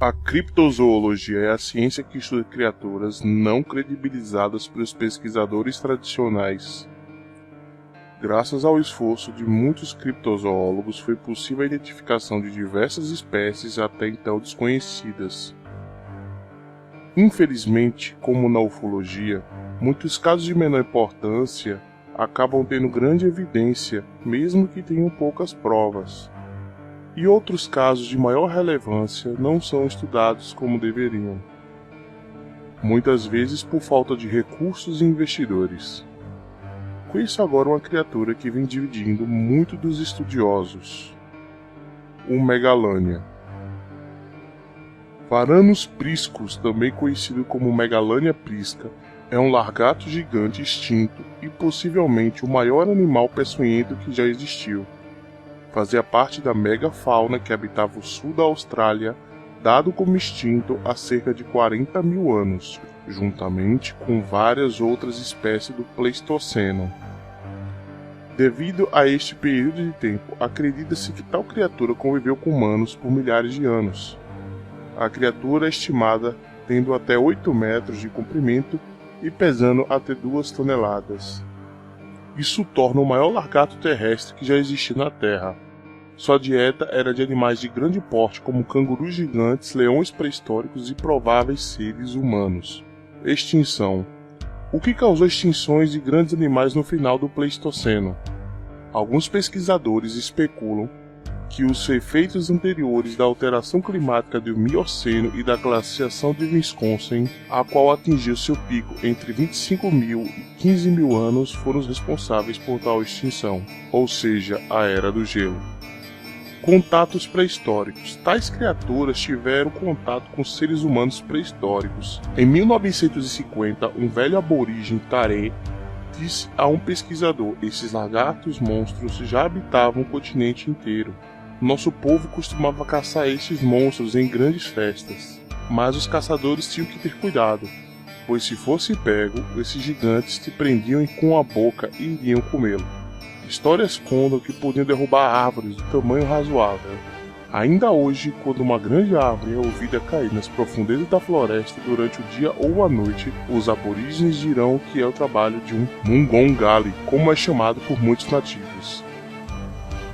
A criptozoologia é a ciência que estuda criaturas não credibilizadas pelos pesquisadores tradicionais. Graças ao esforço de muitos criptozoólogos, foi possível a identificação de diversas espécies até então desconhecidas. Infelizmente, como na ufologia, muitos casos de menor importância acabam tendo grande evidência, mesmo que tenham poucas provas. E outros casos de maior relevância não são estudados como deveriam. Muitas vezes por falta de recursos e investidores. Conheço agora uma criatura que vem dividindo muito dos estudiosos. O Megalania. Varanus priscus, também conhecido como Megalania prisca, é um lagarto gigante extinto e possivelmente o maior animal peçonhento que já existiu. Fazia parte da megafauna que habitava o sul da Austrália, dado como extinto há cerca de 40 mil anos, juntamente com várias outras espécies do Pleistoceno. Devido a este período de tempo, acredita-se que tal criatura conviveu com humanos por milhares de anos. A criatura é estimada tendo até 8 metros de comprimento e pesando até 2 toneladas. Isso torna o maior lagarto terrestre que já existiu na Terra. Sua dieta era de animais de grande porte como cangurus gigantes, leões pré-históricos e prováveis seres humanos. Extinção. O que causou extinções de grandes animais no final do Pleistoceno? Alguns pesquisadores especulam que os efeitos anteriores da alteração climática do Mioceno e da glaciação de Wisconsin, a qual atingiu seu pico entre 25 mil e 15 mil anos, foram os responsáveis por tal extinção, ou seja, a Era do Gelo. Contatos pré-históricos. Tais criaturas tiveram contato com seres humanos pré-históricos. Em 1950, um velho aborígene Taré disse a um pesquisador: esses lagartos monstros já habitavam o continente inteiro. Nosso povo costumava caçar esses monstros em grandes festas, mas os caçadores tinham que ter cuidado, pois se fosse pego, esses gigantes te prendiam com a boca e iriam comê-lo. Histórias contam que podiam derrubar árvores do tamanho razoável. Ainda hoje, quando uma grande árvore é ouvida cair nas profundezas da floresta durante o dia ou a noite, os aborígenes dirão que é o trabalho de um Mungongali, como é chamado por muitos nativos.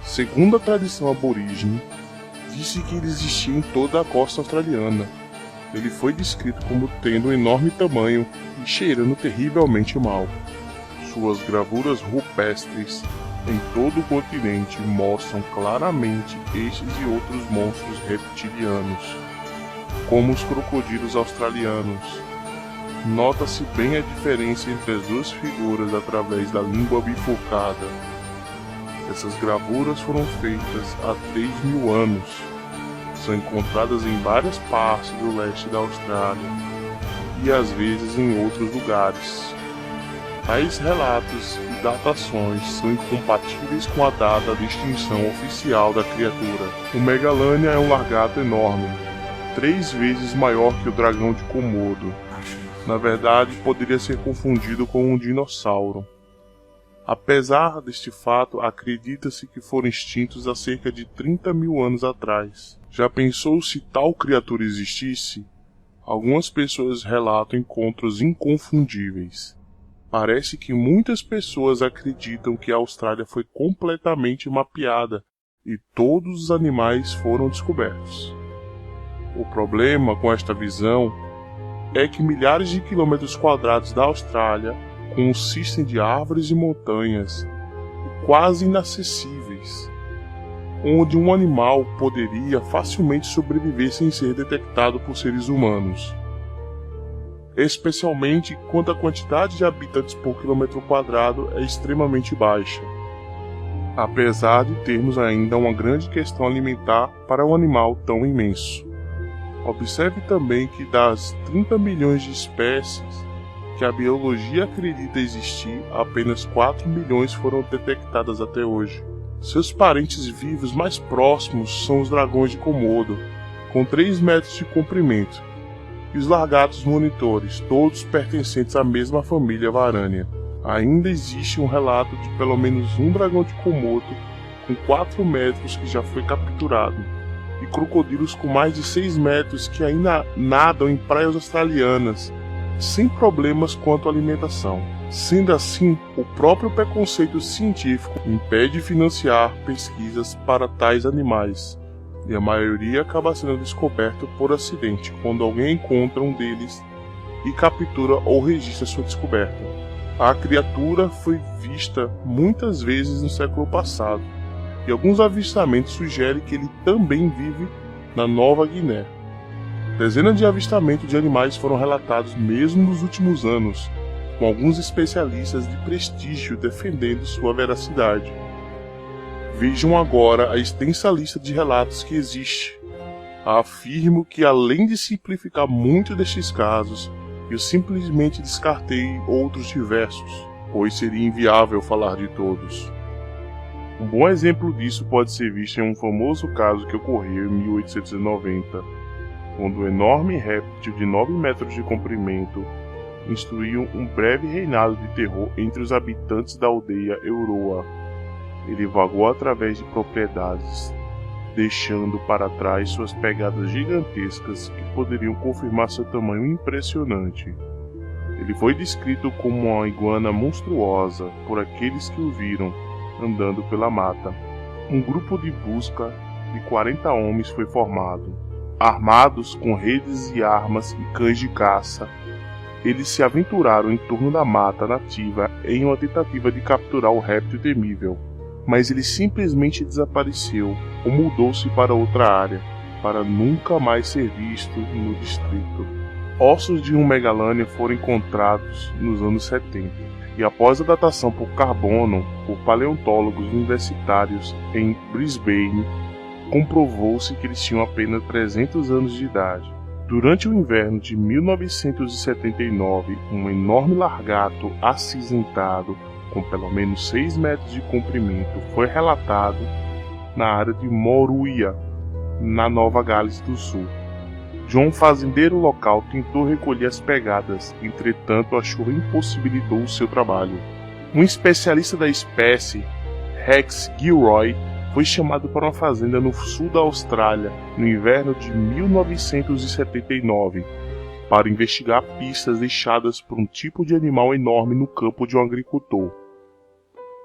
Segundo a tradição aborígene, disse que ele existia em toda a costa australiana. Ele foi descrito como tendo um enorme tamanho e cheirando terrivelmente mal. Suas gravuras rupestres em todo o continente mostram claramente estes e outros monstros reptilianos, como os crocodilos australianos. Nota-se bem a diferença entre as duas figuras através da língua bifurcada. Essas gravuras foram feitas há 3 mil anos. São encontradas em várias partes do leste da Austrália e às vezes em outros lugares. Tais relatos e datações são incompatíveis com a data de extinção oficial da criatura. O Megalania é um lagarto enorme, 3 vezes maior que o dragão de Komodo. Na verdade, poderia ser confundido com um dinossauro. Apesar deste fato, acredita-se que foram extintos há cerca de 30 mil anos atrás. Já pensou se tal criatura existisse? Algumas pessoas relatam encontros inconfundíveis. Parece que muitas pessoas acreditam que a Austrália foi completamente mapeada e todos os animais foram descobertos. O problema com esta visão é que milhares de quilômetros quadrados da Austrália consistem de árvores e montanhas quase inacessíveis, onde um animal poderia facilmente sobreviver sem ser detectado por seres humanos. Especialmente quando a quantidade de habitantes por quilômetro quadrado é extremamente baixa, apesar de termos ainda uma grande questão alimentar para um animal tão imenso. Observe também que das 30 milhões de espécies que a biologia acredita existir, apenas 4 milhões foram detectadas até hoje. Seus parentes vivos mais próximos são os dragões de Komodo, com 3 metros de comprimento, e os lagartos monitores, todos pertencentes à mesma família Varania. Ainda existe um relato de pelo menos um dragão de Komodo com 4 metros que já foi capturado. e crocodilos com mais de 6 metros que ainda nadam em praias australianas, sem problemas quanto à alimentação. Sendo assim, o próprio preconceito científico impede financiar pesquisas para tais animais, e a maioria acaba sendo descoberta por acidente quando alguém encontra um deles e captura ou registra sua descoberta. A criatura foi vista muitas vezes no século passado, e alguns avistamentos sugerem que ele também vive na Nova Guiné. Dezenas de avistamentos de animais foram relatados mesmo nos últimos anos, com alguns especialistas de prestígio defendendo sua veracidade. Vejam agora a extensa lista de relatos que existe. Afirmo que, além de simplificar muito destes casos, eu simplesmente descartei outros diversos, pois seria inviável falar de todos. Um bom exemplo disso pode ser visto em um famoso caso que ocorreu em 1890, quando um enorme réptil de 9 metros de comprimento instruiu um breve reinado de terror entre os habitantes da aldeia Euroa. Ele vagou através de propriedades, deixando para trás suas pegadas gigantescas que poderiam confirmar seu tamanho impressionante. Ele foi descrito como uma iguana monstruosa por aqueles que o viram andando pela mata. Um grupo de busca de 40 homens foi formado. Armados com redes e armas e cães de caça, eles se aventuraram em torno da mata nativa em uma tentativa de capturar o réptil temível, mas ele simplesmente desapareceu ou mudou-se para outra área, para nunca mais ser visto no distrito. Ossos de um megalânia foram encontrados nos anos 70, e após a datação por carbono por paleontólogos universitários em Brisbane, comprovou-se que eles tinham apenas 300 anos de idade. Durante o inverno de 1979, um enorme lagarto acinzentado, com pelo menos 6 metros de comprimento, foi relatado na área de Moruia, na Nova Gales do Sul. John, fazendeiro local, tentou recolher as pegadas, entretanto a chuva impossibilitou o seu trabalho. Um especialista da espécie, Rex Gilroy, foi chamado para uma fazenda no sul da Austrália no inverno de 1979 para investigar pistas deixadas por um tipo de animal enorme no campo de um agricultor.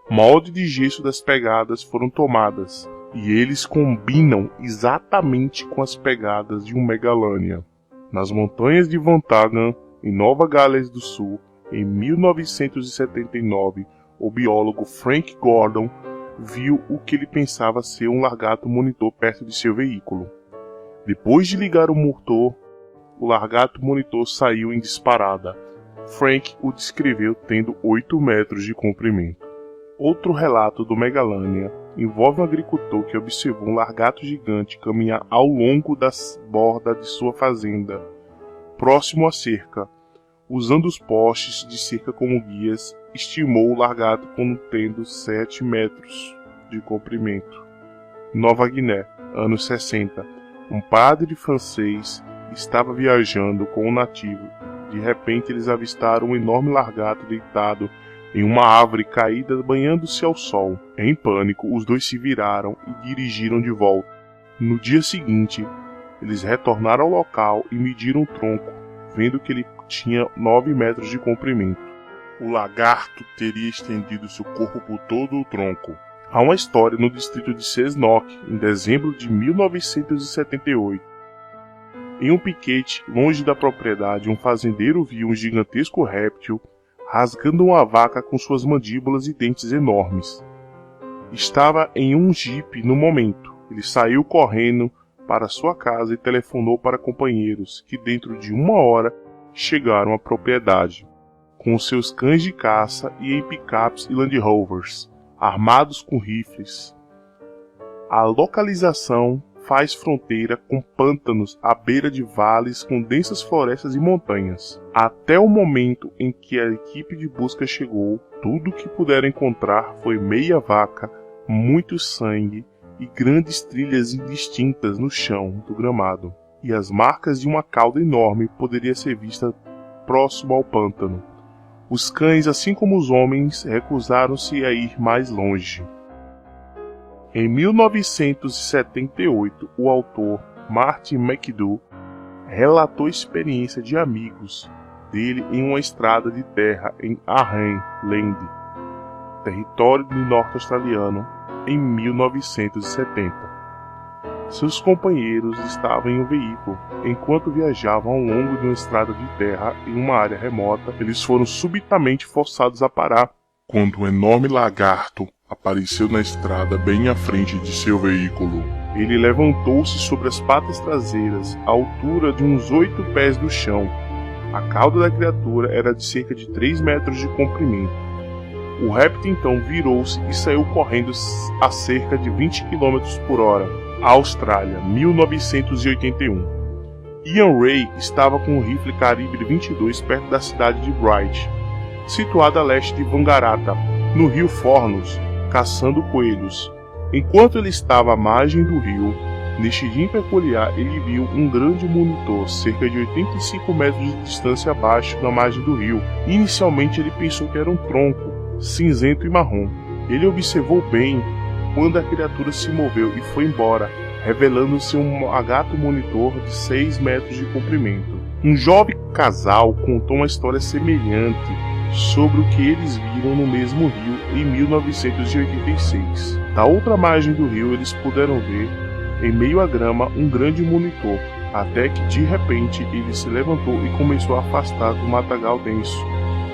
Molde de gesso das pegadas foram tomadas, e eles combinam exatamente com as pegadas de um megalânia. Nas montanhas de Vontagan, em Nova Gales do Sul, em 1979, o biólogo Frank Gordon viu o que ele pensava ser um lagarto monitor perto de seu veículo. Depois de ligar o motor, o lagarto monitor saiu em disparada. Frank o descreveu tendo 8 metros de comprimento. Outro relato do megalânia envolve um agricultor que observou um lagarto gigante caminhar ao longo da borda de sua fazenda, próximo à cerca. Usando os postes de cerca como guias, estimou o lagarto como tendo 7 metros de comprimento. Nova Guiné, anos 60. Um padre francês estava viajando com um nativo. De repente eles avistaram um enorme lagarto deitado em uma árvore caída, banhando-se ao sol. Em pânico, os dois se viraram e dirigiram de volta. No dia seguinte, eles retornaram ao local e mediram o tronco, vendo que ele tinha 9 metros de comprimento. O lagarto teria estendido seu corpo por todo o tronco. Há uma história no distrito de Cessnock, em dezembro de 1978. Em um piquete, longe da propriedade, um fazendeiro viu um gigantesco réptil rasgando uma vaca com suas mandíbulas e dentes enormes. Estava em um jipe no momento. Ele saiu correndo para sua casa e telefonou para companheiros, que dentro de 1 hora chegaram à propriedade, com seus cães de caça e em picapes e Land Rovers, armados com rifles. A localização faz fronteira com pântanos à beira de vales com densas florestas e montanhas. Até o momento em que a equipe de busca chegou, tudo o que puderam encontrar foi meia vaca, muito sangue e grandes trilhas indistintas no chão do gramado. E as marcas de uma cauda enorme poderia ser vista próximo ao pântano. Os cães, assim como os homens, recusaram-se a ir mais longe. Em 1978, o autor Martin McDougall relatou a experiência de amigos dele em uma estrada de terra em Arnhem Land, território do norte australiano, em 1970. Seus companheiros estavam em um veículo. Enquanto viajavam ao longo de uma estrada de terra em uma área remota, eles foram subitamente forçados a parar, quando um enorme lagarto apareceu na estrada bem à frente de seu veículo. Ele levantou-se sobre as patas traseiras, à altura de uns 8 pés do chão. A cauda da criatura era de cerca de 3 metros de comprimento. O réptil então virou-se e saiu correndo a cerca de 20 km por hora. Austrália, 1981. Ian Ray estava com um rifle calibre 22 perto da cidade de Bright, situada a leste de Wangaratta, no rio Fornos, caçando coelhos. Enquanto ele estava à margem do rio, neste dia peculiar, ele viu um grande monitor, cerca de 85 metros de distância abaixo da margem do rio. Inicialmente ele pensou que era um tronco, cinzento e marrom. Ele observou bem quando a criatura se moveu e foi embora, revelando-se um lagarto monitor de 6 metros de comprimento. Um jovem casal contou uma história semelhante sobre o que eles viram no mesmo rio em 1986. Da outra margem do rio, eles puderam ver, em meio à grama, um grande monitor, até que de repente ele se levantou e começou a afastar do matagal denso.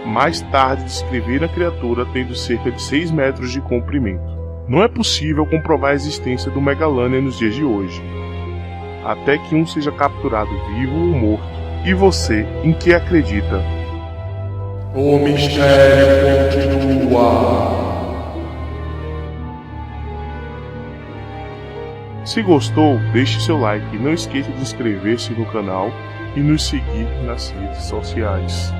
Mais tarde descreveram a criatura tendo cerca de 6 metros de comprimento. Não é possível comprovar a existência do Megalania nos dias de hoje, até que um seja capturado vivo ou morto. E você, em que acredita? O mistério continua. Se gostou, deixe seu like e não esqueça de inscrever-se no canal e nos seguir nas redes sociais.